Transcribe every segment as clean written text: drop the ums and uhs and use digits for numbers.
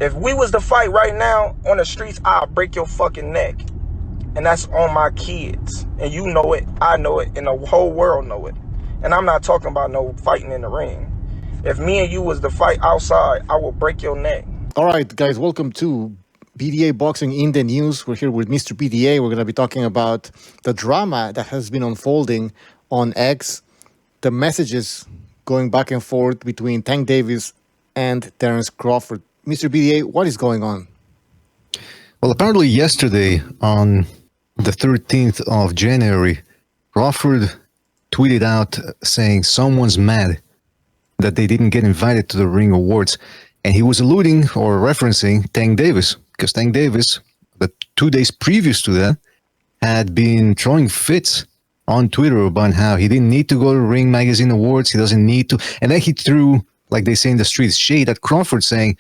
If we was to fight right now on the streets, I'll break your fucking neck. And that's on my kids. And you know it, I know it, and the whole world know it. And I'm not talking about no fighting in the ring. If me and you was to fight outside, I will break your neck. All right, guys, welcome to BDA Boxing in the News. We're here with Mr.BDA. We're going to be talking about the drama that has been unfolding on X, the messages going back and forth between Tank Davis and Terence Crawford. Mr.BDA, what is going on? Well, apparently yesterday, on the 13th of January, Crawford tweeted out saying someone's mad that they didn't get invited to the Ring Awards. And he was alluding or referencing Tank Davis, because Tank Davis, the 2 days previous to that, had been throwing fits on Twitter about how he didn't need to go to Ring Magazine Awards, he doesn't need to. And then he threw, like they say in the streets, shade at Crawford, saying,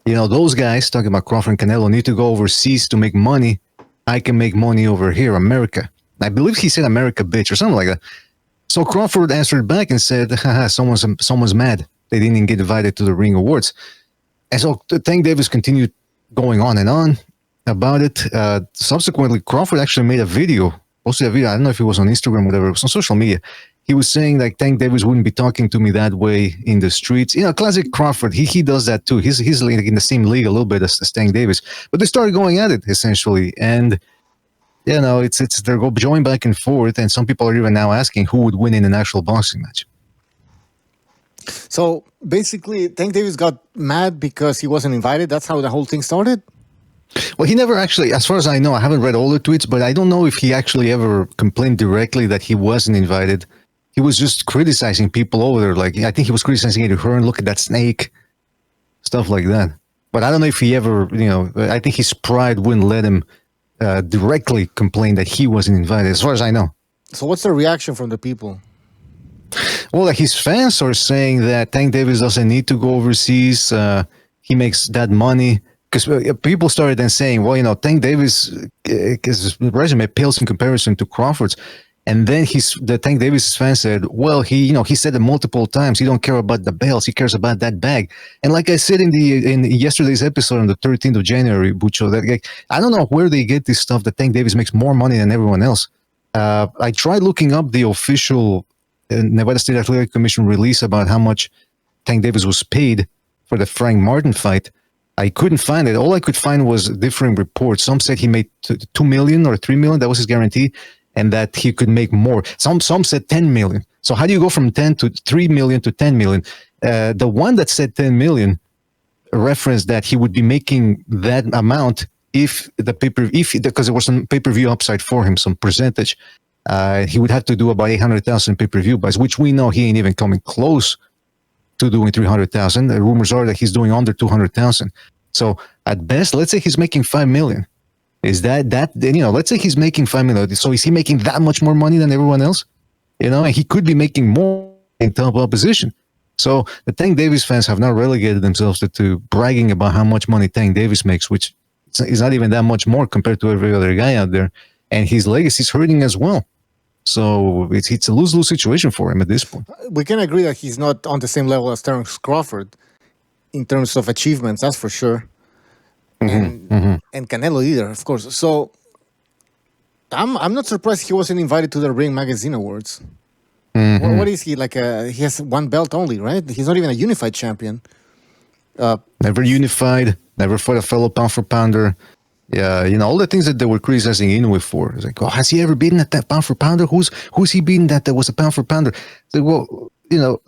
you know, those guys, talking about Crawford and Canelo, need to go overseas to make money. I can make money over here, America. I believe he said America, bitch, or something like that. So Crawford answered back and said, haha, someone's mad. They didn't get invited to the Ring Awards. And so Tank Davis continued going on and on about it. Subsequently, Crawford actually made a video, posted a video, I don't know if it was on Instagram or whatever, it was on social media. He was saying like Tank Davis wouldn't be talking to me that way in the streets. You know, classic Crawford. He does that too. He's like in the same league a little bit as Tank Davis. But they started going at it essentially, and you know, they're going back and forth. And some people are even now asking who would win in an actual boxing match. So basically, Tank Davis got mad because he wasn't invited. That's how the whole thing started. Well, he never actually, as far as I know, I haven't read all the tweets, but I don't know if he actually ever complained directly that he wasn't invited. He was just criticizing people over there. Like, I think he was criticizing Eddie Hearn, look at that snake, stuff like that. But I don't know if he ever, you know, I think his pride wouldn't let him directly complain that he wasn't invited, as far as I know. So what's the reaction from the people? Well, like his fans are saying that Tank Davis doesn't need to go overseas. He makes that money. Because people started then saying, well, you know, Tank Davis, his resume pales in comparison to Crawford's. And then the Tank Davis fan said, well, he said it multiple times. He don't care about the belts. He cares about that bag. And like I said in yesterday's episode on the 13th of January, Bucho, that like, I don't know where they get this stuff that Tank Davis makes more money than everyone else. I tried looking up the official Nevada State Athletic Commission release about how much Tank Davis was paid for the Frank Martin fight. I couldn't find it. All I could find was different reports. Some said he made $2 million or $3 million. That was his guarantee. And that he could make more. Some said 10 million. So how do you go from 10 to 3 million to 10 million? The one that said 10 million referenced that he would be making that amount if because there was some pay-per-view upside for him, some percentage. He would have to do about 800,000 pay-per-view buys, which we know he ain't even coming close to doing 300,000. The rumors are that he's doing under 200,000. So at best, let's say he's making 5 million. Is that you know? Let's say he's making $5 million. So is he making that much more money than everyone else? You know, and he could be making more in top opposition. So the Tank Davis fans have now relegated themselves to bragging about how much money Tank Davis makes, which is not even that much more compared to every other guy out there. And his legacy is hurting as well. So it's a lose-lose situation for him at this point. We can agree that he's not on the same level as Terence Crawford in terms of achievements. That's for sure. And Canelo either, of course. So I'm not surprised he wasn't invited to the Ring Magazine Awards. What is he, like? He has one belt only, right? He's not even a unified champion. Never unified, never fought a fellow pound for pounder. Yeah, you know, all the things that they were criticizing Inoue for. It's like, oh, has he ever beaten at that pound for pounder? Who's he beaten that was a pound for pounder? It's like, well, you know,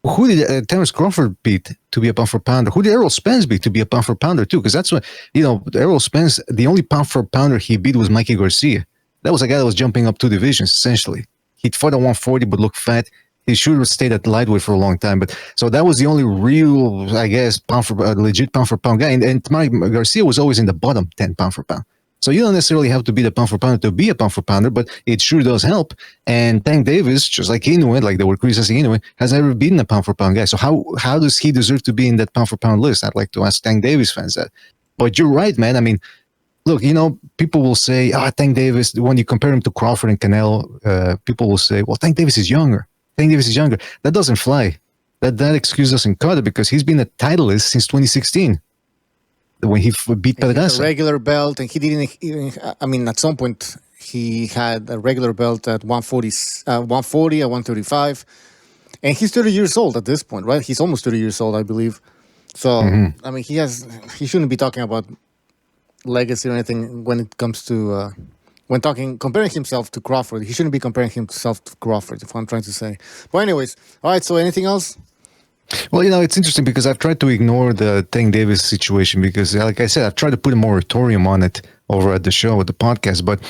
who did Terence Crawford beat to be a pound for pounder? Who did Errol Spence beat to be a pound for pounder too? Because that's what, you know, Errol Spence, the only pound for pounder he beat was Mikey Garcia. That was a guy that was jumping up 2 divisions, essentially. He fought at 140 but looked fat. He should have stayed at lightweight for a long time. But so that was the only real, I guess, legit pound for pound guy. And Mike Garcia was always in the bottom 10 pound for pound. So you don't necessarily have to be the pound for pounder to be a pound for pounder, but it sure does help. And Tank Davis, just like Inoue, like they were criticizing Inoue, has never beaten a pound for pound guy. So how does he deserve to be in that pound for pound list? I'd like to ask Tank Davis fans that. But you're right, man. I mean, look, you know, people will say, Tank Davis, when you compare him to Crawford and Canelo, people will say, well, Tank Davis is younger. Tank Davis is younger. That doesn't fly. That excuse doesn't cut it because he's been a titleist since 2016. when he beat He had a Pedraza. regular belt, and he didn't even. I mean, at some point he had a regular belt at 140, 140 at 135, and he's 30 years old at this point, right? He's almost 30 years old, I believe. So I mean, he shouldn't be talking about legacy or anything when it comes to comparing himself to Crawford. He shouldn't be comparing himself to Crawford. If I'm trying to say. But anyways, all right. So anything else? Well, it's interesting because I've tried to ignore the Tank Davis situation because, like I said, I've tried to put a moratorium on it over at the show, at the podcast, but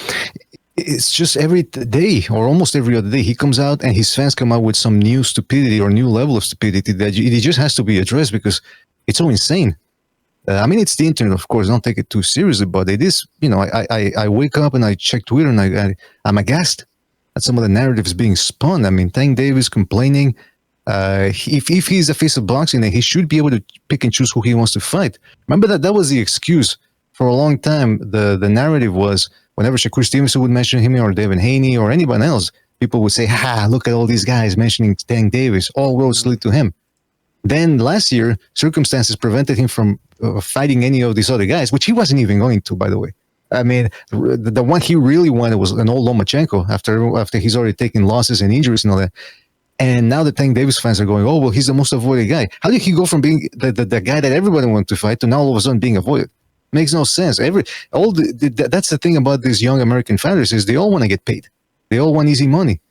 it's just every day or almost every other day he comes out and his fans come out with some new stupidity or new level of stupidity that it just has to be addressed because it's so insane. I mean, it's the internet, of course. Don't take it too seriously, but it is. I wake up and I check Twitter and I'm aghast at some of the narratives being spun. I mean, Tank Davis complaining. If he's the face of boxing, then he should be able to pick and choose who he wants to fight. Remember that was the excuse for a long time. The narrative was whenever Shakur Stevenson would mention him or Devin Haney or anyone else, people would say, look at all these guys mentioning Tank Davis. All roads lead to him. Then last year, circumstances prevented him from fighting any of these other guys, which he wasn't even going to, by the way. I mean, the one he really wanted was an old Lomachenko after he's already taken losses and injuries and all that. And now the Tank Davis fans are going, oh, well, he's the most avoided guy. How did he go from being the guy that everybody wanted to fight to now all of a sudden being avoided? Makes no sense. That's the thing about these young American fighters is they all want to get paid. They all want easy money.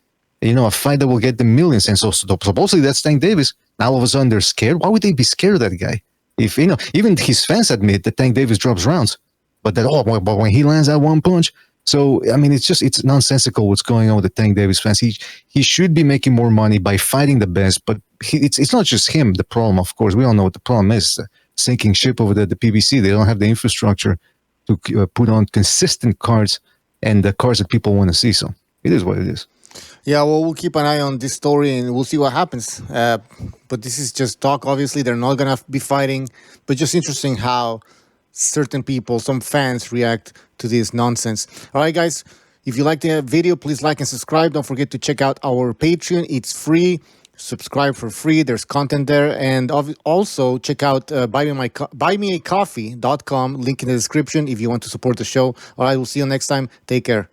A fight that will get them millions. And so supposedly that's Tank Davis. Now all of a sudden they're scared. Why would they be scared of that guy? If even his fans admit that Tank Davis drops rounds, but but when he lands that one punch. So I mean, it's nonsensical what's going on with the Tank Davis fans. He should be making more money by fighting the best, but it's not just him. The problem, of course, we all know what the problem is: sinking ship over the PBC. They don't have the infrastructure to put on consistent cards and the cards that people want to see. So it is what it is. Yeah, well, we'll keep an eye on this story and we'll see what happens. But this is just talk. Obviously, they're not going to be fighting. But just interesting how certain people, some fans, react to this nonsense. All right, guys, if you like the video, please like and subscribe. Don't forget to check out our Patreon. It's free. Subscribe for free. There's content there. And also check out buymeacoffee.com. Link in the description if you want to support the show. All right, we'll see you next time. Take care.